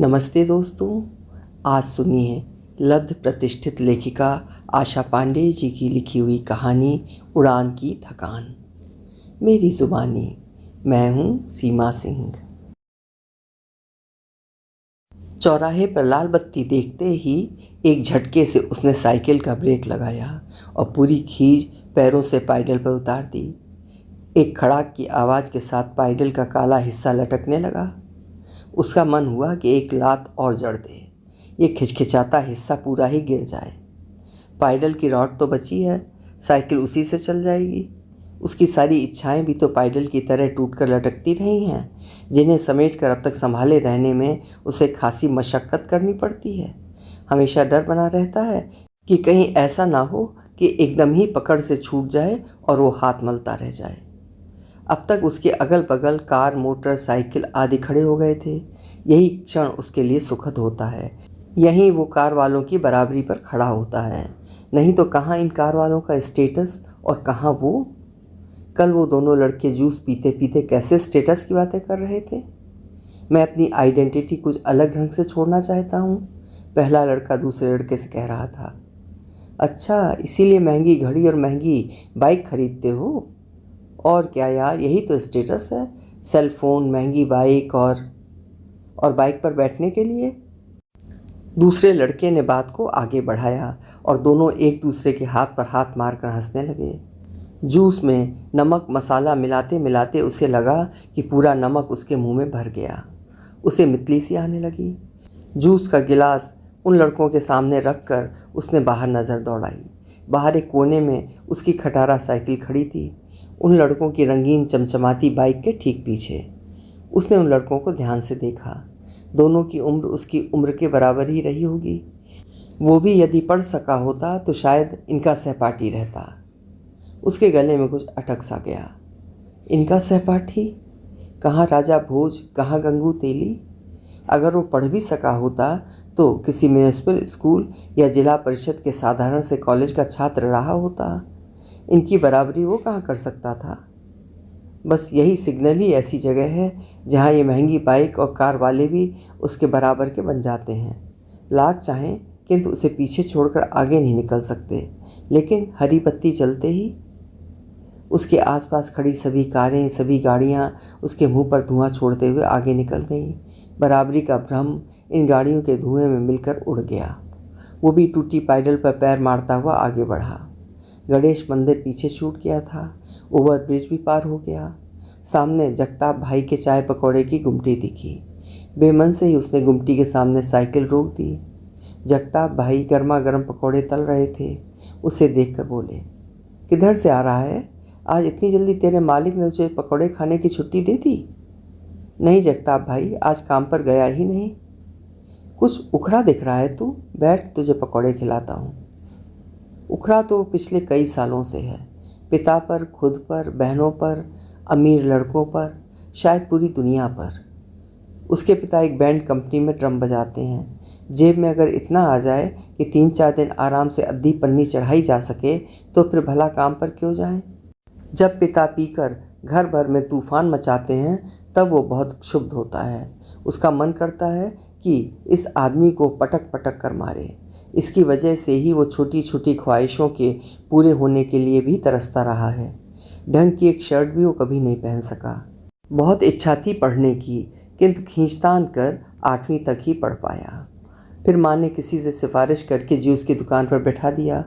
नमस्ते दोस्तों। आज सुनिए लब्ध प्रतिष्ठित लेखिका आशा पांडे जी की लिखी हुई कहानी उड़ान की थकान। मेरी जुबानी। मैं हूँ सीमा सिंह। चौराहे पर लाल बत्ती देखते ही एक झटके से उसने साइकिल का ब्रेक लगाया और पूरी खींच पैरों से पैडल पर उतार दी। एक खड़ाक की आवाज़ के साथ पैडल का काला हिस्सा लटकने लगा। उसका मन हुआ कि एक लात और जड़ दे, ये खिचखिचाता हिस्सा पूरा ही गिर जाए। पैडल की रॉड तो बची है, साइकिल उसी से चल जाएगी। उसकी सारी इच्छाएं भी तो पैडल की तरह टूटकर लटकती रही हैं, जिन्हें समेटकर अब तक संभाले रहने में उसे खासी मशक्क़त करनी पड़ती है। हमेशा डर बना रहता है कि कहीं ऐसा ना हो कि एकदम ही पकड़ से छूट जाए और वो हाथ मलता रह जाए। अब तक उसके अगल बगल कार, मोटर, साइकिल आदि खड़े हो गए थे। यही क्षण उसके लिए सुखद होता है। यहीं वो कार वालों की बराबरी पर खड़ा होता है। नहीं तो कहाँ इन कार वालों का स्टेटस और कहाँ वो। कल वो दोनों लड़के जूस पीते पीते कैसे स्टेटस की बातें कर रहे थे। मैं अपनी आइडेंटिटी कुछ अलग ढंग से छोड़ना चाहता हूँ, पहला लड़का दूसरे लड़के से कह रहा था। अच्छा, इसीलिए महंगी घड़ी और महंगी बाइक खरीदते हो? और क्या यार, यही तो स्टेटस है। सेल फोन, महंगी बाइक और बाइक पर बैठने के लिए। दूसरे लड़के ने बात को आगे बढ़ाया और दोनों एक दूसरे के हाथ पर हाथ मारकर हंसने लगे। जूस में नमक मसाला मिलाते मिलाते उसे लगा कि पूरा नमक उसके मुंह में भर गया। उसे मितली सी आने लगी। जूस का गिलास उन लड़कों के सामने रखकर उसने बाहर नज़र दौड़ाई। बाहर एक कोने में उसकी खटारा साइकिल खड़ी थी, उन लड़कों की रंगीन चमचमाती बाइक के ठीक पीछे। उसने उन लड़कों को ध्यान से देखा। दोनों की उम्र उसकी उम्र के बराबर ही रही होगी। वो भी यदि पढ़ सका होता तो शायद इनका सहपाठी रहता। उसके गले में कुछ अटक सा गया। इनका सहपाठी? कहाँ राजा भोज, कहाँ गंगू तेली। अगर वो पढ़ भी सका होता तो किसी म्यूनिसिपल स्कूल या जिला परिषद के साधारण से कॉलेज का छात्र रहा होता। इनकी बराबरी वो कहाँ कर सकता था। बस यही सिग्नल ही ऐसी जगह है जहाँ ये महंगी बाइक और कार वाले भी उसके बराबर के बन जाते हैं। लाख चाहें किंतु उसे पीछे छोड़कर आगे नहीं निकल सकते। लेकिन हरी बत्ती जलते ही उसके आसपास खड़ी सभी कारें, सभी गाड़ियाँ उसके मुंह पर धुआं छोड़ते हुए आगे निकल गईं। बराबरी का भ्रम इन गाड़ियों के धुएं में मिलकर उड़ गया। वो भी टूटी पैडल पर पैर मारता हुआ आगे बढ़ा। गणेश मंदिर पीछे छूट गया था। ओवर ब्रिज भी पार हो गया। सामने जगताप भाई के चाय पकौड़े की गुमटी दिखी। बेमन से ही उसने गुमटी के सामने साइकिल रोक दी। जगताप भाई गर्मा गर्म पकौड़े तल रहे थे। उसे देखकर बोले, किधर से आ रहा है? आज इतनी जल्दी तेरे मालिक ने तुझे पकौड़े खाने की छुट्टी दे दी? नहीं जगताप भाई, आज काम पर गया ही नहीं। कुछ उखड़ा दिख रहा है तू, बैठ तुझे पकौड़े खिलाता हूँ। उखड़ा तो पिछले कई सालों से है। पिता पर, खुद पर, बहनों पर, अमीर लड़कों पर, शायद पूरी दुनिया पर। उसके पिता एक बैंड कंपनी में ड्रम बजाते हैं। जेब में अगर इतना आ जाए कि 3-4 दिन आराम से अद्धी पन्नी चढ़ाई जा सके तो फिर भला काम पर क्यों जाएं। जब पिता पीकर घर भर में तूफान मचाते हैं तब वो बहुत क्षुब्ध होता है। उसका मन करता है कि इस आदमी को पटक पटक कर मारे। इसकी वजह से ही वो छोटी छोटी ख्वाहिशों के पूरे होने के लिए भी तरसता रहा है। ढंग की एक शर्ट भी वो कभी नहीं पहन सका। बहुत इच्छा थी पढ़ने की, किंतु खींचतान कर 8वीं तक ही पढ़ पाया। फिर माँ ने किसी से सिफारिश करके जूस की दुकान पर बैठा दिया।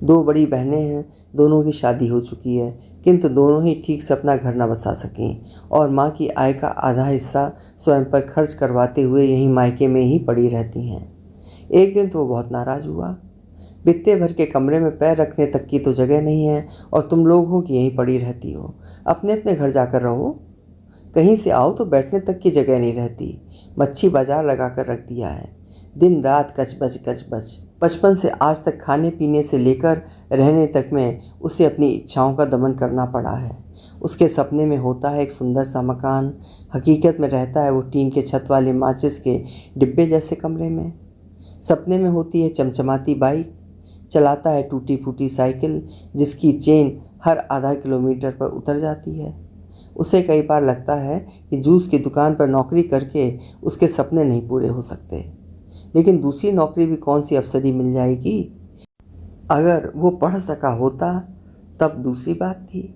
2 बड़ी बहनें हैं, दोनों की शादी हो चुकी है, किंतु दोनों ही ठीक से अपना घर न बसा सकें और माँ की आय का आधा हिस्सा स्वयं पर खर्च करवाते हुए यहीं मायके में ही पड़ी रहती हैं। एक दिन तो वो बहुत नाराज़ हुआ। बित्ते भर के कमरे में पैर रखने तक की तो जगह नहीं है और तुम लोग हो कि यहीं पड़ी रहती हो। अपने अपने घर जाकर रहो। कहीं से आओ तो बैठने तक की जगह नहीं रहती। मच्छी बाजार लगा कर रख दिया है। दिन रात कचबच कचबच। बचपन से आज तक खाने पीने से लेकर रहने तक में उसे अपनी इच्छाओं का दमन करना पड़ा है। उसके सपने में होता है एक सुंदर सा मकान, हकीकत में रहता है वो टीन के छत वाले माचिस के डिब्बे जैसे कमरे में। सपने में होती है चमचमाती बाइक, चलाता है टूटी फूटी साइकिल जिसकी चेन हर आधा किलोमीटर पर उतर जाती है। उसे कई बार लगता है कि जूस की दुकान पर नौकरी करके उसके सपने नहीं पूरे हो सकते। लेकिन दूसरी नौकरी भी कौन सी अफसरी मिल जाएगी। अगर वो पढ़ सका होता तब दूसरी बात थी।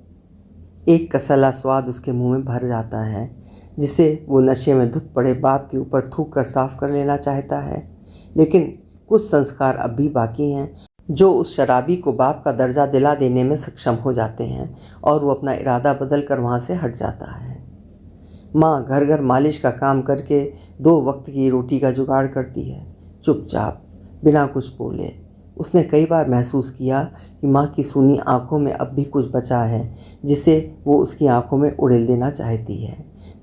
एक कसला स्वाद उसके मुंह में भर जाता है जिसे वो नशे में धुत पड़े बाप के ऊपर थूक कर साफ कर लेना चाहता है। लेकिन कुछ संस्कार अब भी बाकी हैं जो उस शराबी को बाप का दर्जा दिला देने में सक्षम हो जाते हैं और वो अपना इरादा बदल कर वहाँ से हट जाता है। माँ घर घर मालिश का काम करके 2 वक्त की रोटी का जुगाड़ करती है, चुपचाप, बिना कुछ बोले। उसने कई बार महसूस किया कि माँ की सूनी आंखों में अब भी कुछ बचा है जिसे वो उसकी आंखों में उड़ेल देना चाहती है,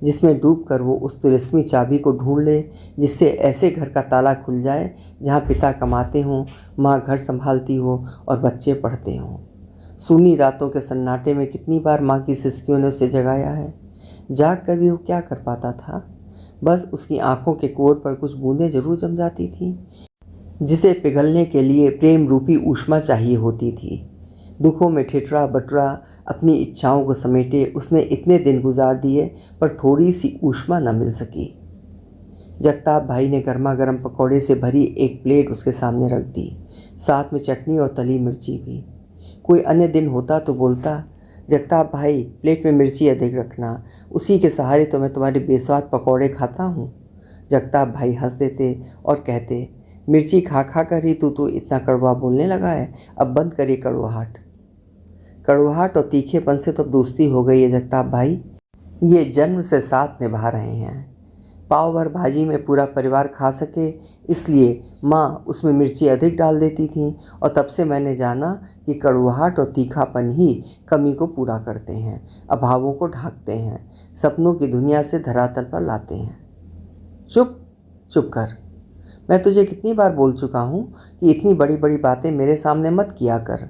जिसमें डूबकर वो उस तिलिस्मी चाबी को ढूंढ ले जिससे ऐसे घर का ताला खुल जाए जहाँ पिता कमाते हों, माँ घर संभालती हो और बच्चे पढ़ते हों। सूनी रातों के सन्नाटे में कितनी बार माँ की सिसकियों ने उसे जगाया है। जाग कर भी वो क्या कर पाता था। बस उसकी आंखों के कोर पर कुछ बूंदें जरूर जम जाती थीं जिसे पिघलने के लिए प्रेम रूपी ऊष्मा चाहिए होती थी। दुखों में ठिठुरा बटुरा अपनी इच्छाओं को समेटे उसने इतने दिन गुजार दिए पर थोड़ी सी ऊष्मा न मिल सकी। जगताप भाई ने गर्मा गर्म पकौड़े से भरी एक प्लेट उसके सामने रख दी, साथ में चटनी और तली मिर्ची भी। कोई अन्य दिन होता तो बोलता, जगताप भाई प्लेट में मिर्ची अधिक रखना, उसी के सहारे तो मैं तुम्हारे बेस्वाद पकौड़े खाता हूँ। जगताप भाई हंस देते और कहते, मिर्ची खा खा कर ही तू इतना कड़वा बोलने लगा है, अब बंद करिए कड़वाहट। कड़वाहट और तीखेपन से तो दोस्ती हो गई है जगताप भाई। ये जन्म से साथ निभा रहे हैं। पाव भर भाजी में पूरा परिवार खा सके इसलिए माँ उसमें मिर्ची अधिक डाल देती थी और तब से मैंने जाना कि कड़वाहट और तीखापन ही कमी को पूरा करते हैं, अभावों को ढाकते हैं, सपनों की दुनिया से धरातल पर लाते हैं। चुप चुप कर। मैं तुझे कितनी बार बोल चुका हूँ कि इतनी बड़ी बड़ी बातें मेरे सामने मत किया कर,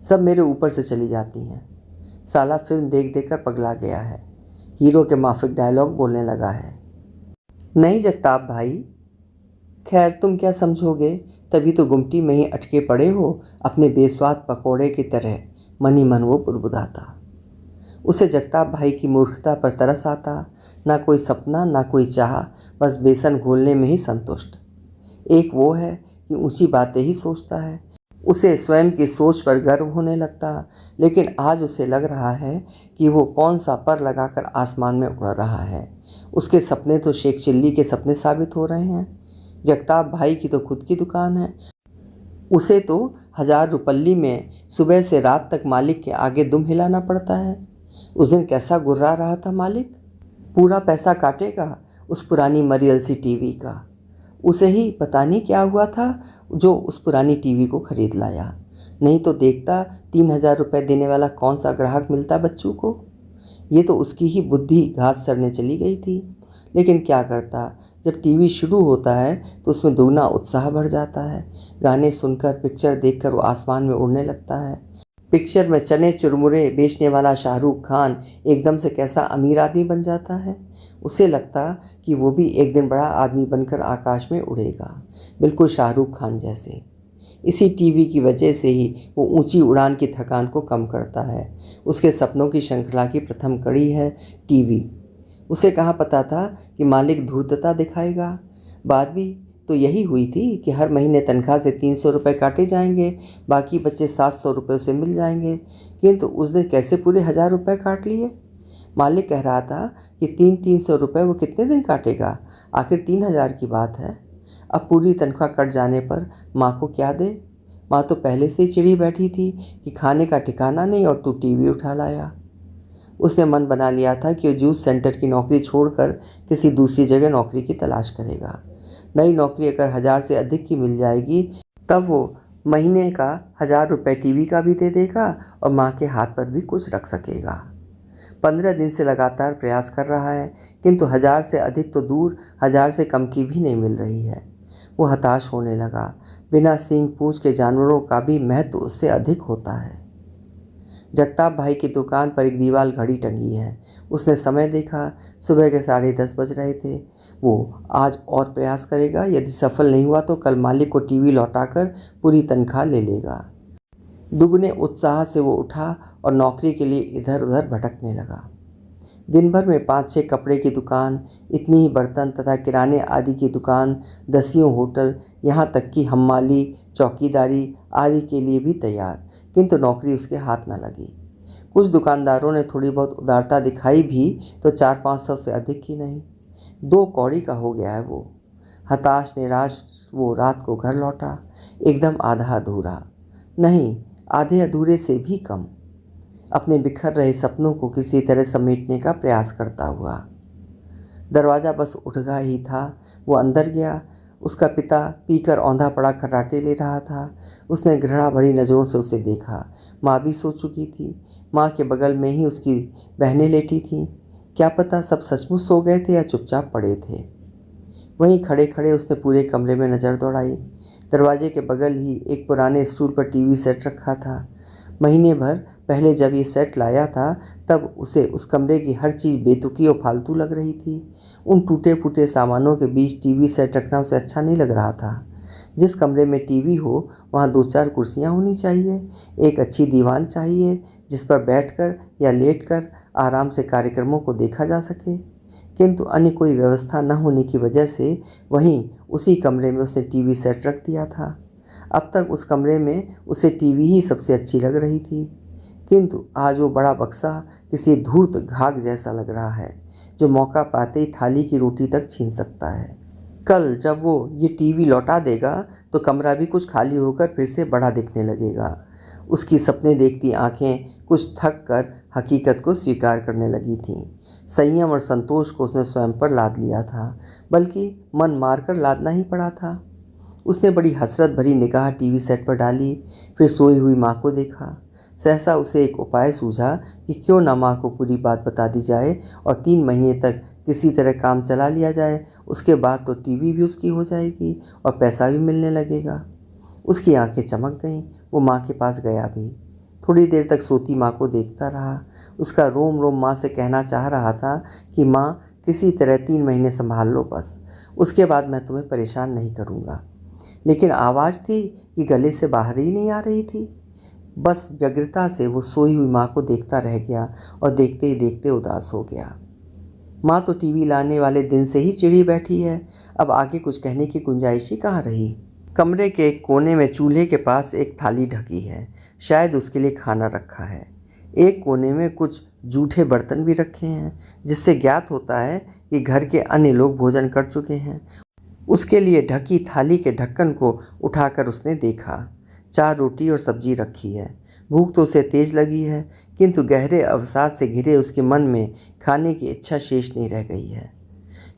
सब मेरे ऊपर से चली जाती हैं। साला फिल्म देख देख कर पगला गया है, हीरो के माफिक डायलॉग बोलने लगा है। नहीं जगताप भाई, खैर तुम क्या समझोगे, तभी तो गुमटी में ही अटके पड़े हो अपने बेस्वाद पकोड़े की तरह, मन ही मन वो बुदबुदाता। उसे जगताप भाई की मूर्खता पर तरस आता, ना कोई सपना ना कोई चाह, बस बेसन घोलने में ही संतुष्ट। एक वो है कि ऊंची बातें ही सोचता है, उसे स्वयं की सोच पर गर्व होने लगता, लेकिन आज उसे लग रहा है कि वो कौन सा पर लगाकर आसमान में उड़ रहा है। उसके सपने तो शेख चिल्ली के सपने साबित हो रहे हैं। जगताप भाई की तो खुद की दुकान है, उसे तो 1000 रुपल्ली में सुबह से रात तक मालिक के आगे दुम हिलाना पड़ता है। उस दिन कैसा गुर्रा रहा था मालिक, पूरा पैसा काटेगा उस पुरानी मरी एलसी टीवी का। उसे ही पता नहीं क्या हुआ था जो उस पुरानी टीवी को खरीद लाया, नहीं तो देखता 3000 रुपये देने वाला कौन सा ग्राहक मिलता बच्चों को। ये तो उसकी ही बुद्धि घास चरने चली गई थी, लेकिन क्या करता, जब टीवी शुरू होता है तो उसमें दुगना उत्साह बढ़ जाता है। गाने सुनकर पिक्चर देखकर वो आसमान में उड़ने लगता है। पिक्चर में चने चुरमुरे बेचने वाला शाहरुख खान एकदम से कैसा अमीर आदमी बन जाता है। उसे लगता कि वो भी एक दिन बड़ा आदमी बनकर आकाश में उड़ेगा, बिल्कुल शाहरुख खान जैसे। इसी टीवी की वजह से ही वो ऊंची उड़ान की थकान को कम करता है। उसके सपनों की श्रृंखला की प्रथम कड़ी है टीवी। उसे कहाँ पता था कि मालिक धूर्तता दिखाएगा। बात भी तो यही हुई थी कि हर महीने तनख्वाह से 300 रुपये काटे जाएंगे, बाकी बच्चे 700 रुपये से मिल जाएंगे। किंतु उस दिन कैसे पूरे 1000 रुपये काट लिए। मालिक कह रहा था कि 300 रुपये वो कितने दिन काटेगा, आखिर 3000 की बात है। अब पूरी तनख्वाह कट जाने पर माँ को क्या दे। माँ तो पहले से ही चिढ़ी बैठी थी कि खाने का ठिकाना नहीं और तू टीवी उठा लाया। उसने मन बना लिया था कि वो जूस सेंटर की नौकरी छोड़कर किसी दूसरी जगह नौकरी की तलाश करेगा। नई नौकरी अगर 1000 से अधिक की मिल जाएगी तब वो महीने का 1000 रुपये टीवी का भी दे देगा और माँ के हाथ पर भी कुछ रख सकेगा। 15 दिन से लगातार प्रयास कर रहा है, किंतु 1000 से अधिक तो दूर, 1000 से कम की भी नहीं मिल रही है। वो हताश होने लगा। बिना सींग पूंछ के जानवरों का भी महत्व उससे अधिक होता है। जगताप भाई की दुकान पर एक दीवार घड़ी टंगी है। उसने समय देखा, सुबह के 10:30 बज रहे थे। वो आज और प्रयास करेगा, यदि सफल नहीं हुआ तो कल मालिक को टीवी लौटाकर पूरी तनख्वाह ले लेगा। दुगने उत्साह से वो उठा और नौकरी के लिए इधर उधर भटकने लगा। दिन भर में 5-6 कपड़े की दुकान, इतनी ही बर्तन तथा किराने आदि की दुकान, दसियों होटल, यहाँ तक कि हम्माली, चौकीदारी आदि के लिए भी तैयार, किंतु नौकरी उसके हाथ न लगी। कुछ दुकानदारों ने थोड़ी बहुत उदारता दिखाई भी तो 400-500 से अधिक की नहीं। 2 कौड़ी का हो गया है वो। हताश निराश वो रात को घर लौटा, एकदम आधा अधूरा, नहीं आधे अधूरे से भी कम, अपने बिखर रहे सपनों को किसी तरह समेटने का प्रयास करता हुआ। दरवाज़ा बस उठगा ही था, वो अंदर गया। उसका पिता पीकर औंधा पड़ा खर्राटे ले रहा था। उसने घृणा भरी नज़रों से उसे देखा। माँ भी सो चुकी थी। माँ के बगल में ही उसकी बहनें लेटी थीं। क्या पता सब सचमुच सो गए थे या चुपचाप पड़े थे। वहीं खड़े खड़े उसने पूरे कमरे में नज़र दौड़ाई। दरवाजे के बगल ही एक पुराने स्टूल पर टीवी सेट रखा था। महीने भर पहले जब ये सेट लाया था तब उसे उस कमरे की हर चीज़ बेतुकी और फालतू लग रही थी। उन टूटे फूटे सामानों के बीच टीवी सेट रखना उसे अच्छा नहीं लग रहा था। जिस कमरे में टीवी हो वहाँ 2-4 कुर्सियाँ होनी चाहिए, एक अच्छी दीवान चाहिए जिस पर बैठकर या लेटकर आराम से कार्यक्रमों को देखा जा सके, किंतु अन्य कोई व्यवस्था न होने की वजह से वहीं उसी कमरे में उसने टीवी सेट रख दिया था। अब तक उस कमरे में उसे टीवी ही सबसे अच्छी लग रही थी, किंतु आज वो बड़ा बक्सा किसी धूर्त घाघ जैसा लग रहा है जो मौका पाते ही थाली की रोटी तक छीन सकता है। कल जब वो ये टीवी लौटा देगा तो कमरा भी कुछ खाली होकर फिर से बड़ा दिखने लगेगा। उसकी सपने देखती आंखें कुछ थक कर हकीकत को स्वीकार करने लगी थीं। संयम और संतोष को उसने स्वयं पर लाद लिया था, बल्कि मन मारकर लादना ही पड़ा था। उसने बड़ी हसरत भरी निगाह टीवी सेट पर डाली, फिर सोई हुई माँ को देखा। सहसा उसे एक उपाय सूझा कि क्यों ना माँ को पूरी बात बता दी जाए और 3 महीने तक किसी तरह काम चला लिया जाए। उसके बाद तो टीवी भी उसकी हो जाएगी और पैसा भी मिलने लगेगा। उसकी आंखें चमक गईं। वो माँ के पास गया भी। थोड़ी देर तक सोती माँ को देखता रहा। उसका रोम रोम माँ से कहना चाह रहा था कि माँ किसी तरह 3 महीने संभाल लो बस, उसके बाद मैं तुम्हें परेशान नहीं करूँगा। लेकिन आवाज़ थी कि गले से बाहर ही नहीं आ रही थी। बस व्यग्रता से वो सोई हुई माँ को देखता रह गया और देखते ही देखते उदास हो गया। माँ तो टीवी लाने वाले दिन से ही चिढ़ी बैठी है, अब आगे कुछ कहने की गुंजाइश ही कहाँ रही। कमरे के एक कोने में चूल्हे के पास एक थाली ढकी है, शायद उसके लिए खाना रखा है। एक कोने में कुछ जूठे बर्तन भी रखे हैं, जिससे ज्ञात होता है कि घर के अन्य लोग भोजन कर चुके हैं। उसके लिए ढकी थाली के ढक्कन को उठाकर उसने देखा। 4 रोटी और सब्जी रखी है। भूख तो उसे तेज लगी है, किंतु गहरे अवसाद से घिरे उसके मन में खाने की इच्छा शेष नहीं रह गई है।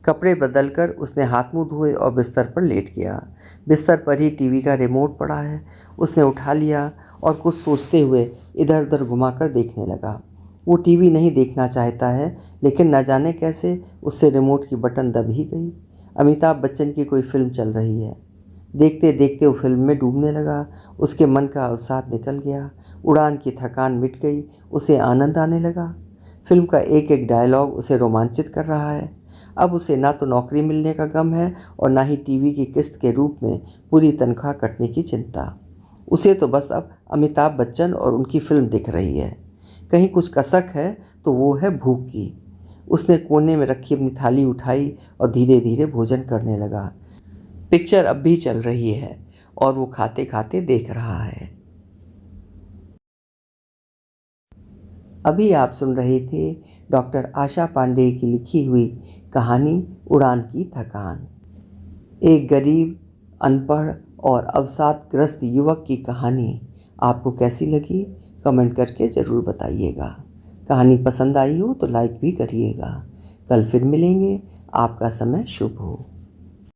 कपड़े बदलकर उसने हाथ मुंह धोए और बिस्तर पर लेट गया। बिस्तर पर ही टीवी का रिमोट पड़ा है। उसने उठा लिया और कुछ सोचते हुए इधर उधर घुमाकर देखने लगा। वो टीवी नहीं देखना चाहता है, लेकिन न जाने कैसे उससे रिमोट की बटन दब ही गई। अमिताभ बच्चन की कोई फिल्म चल रही है। देखते देखते वो फिल्म में डूबने लगा। उसके मन का अवसाद निकल गया। उड़ान की थकान मिट गई। उसे आनंद आने लगा। फिल्म का एक एक डायलॉग उसे रोमांचित कर रहा है। अब उसे ना तो नौकरी मिलने का गम है और ना ही टीवी की किस्त के रूप में पूरी तनख्वाह कटने की चिंता। उसे तो बस अब अमिताभ बच्चन और उनकी फिल्म दिख रही है। कहीं कुछ कसक है तो वो है भूख की। उसने कोने में रखी अपनी थाली उठाई और धीरे धीरे भोजन करने लगा। पिक्चर अब भी चल रही है और वो खाते खाते देख रहा है। अभी आप सुन रहे थे डॉक्टर आशा पांडे की लिखी हुई कहानी उड़ान की थकान। एक गरीब, अनपढ़ और अवसादग्रस्त युवक की कहानी आपको कैसी लगी कमेंट करके ज़रूर बताइएगा। कहानी पसंद आई हो तो लाइक भी करिएगा। कल फिर मिलेंगे। आपका समय शुभ हो।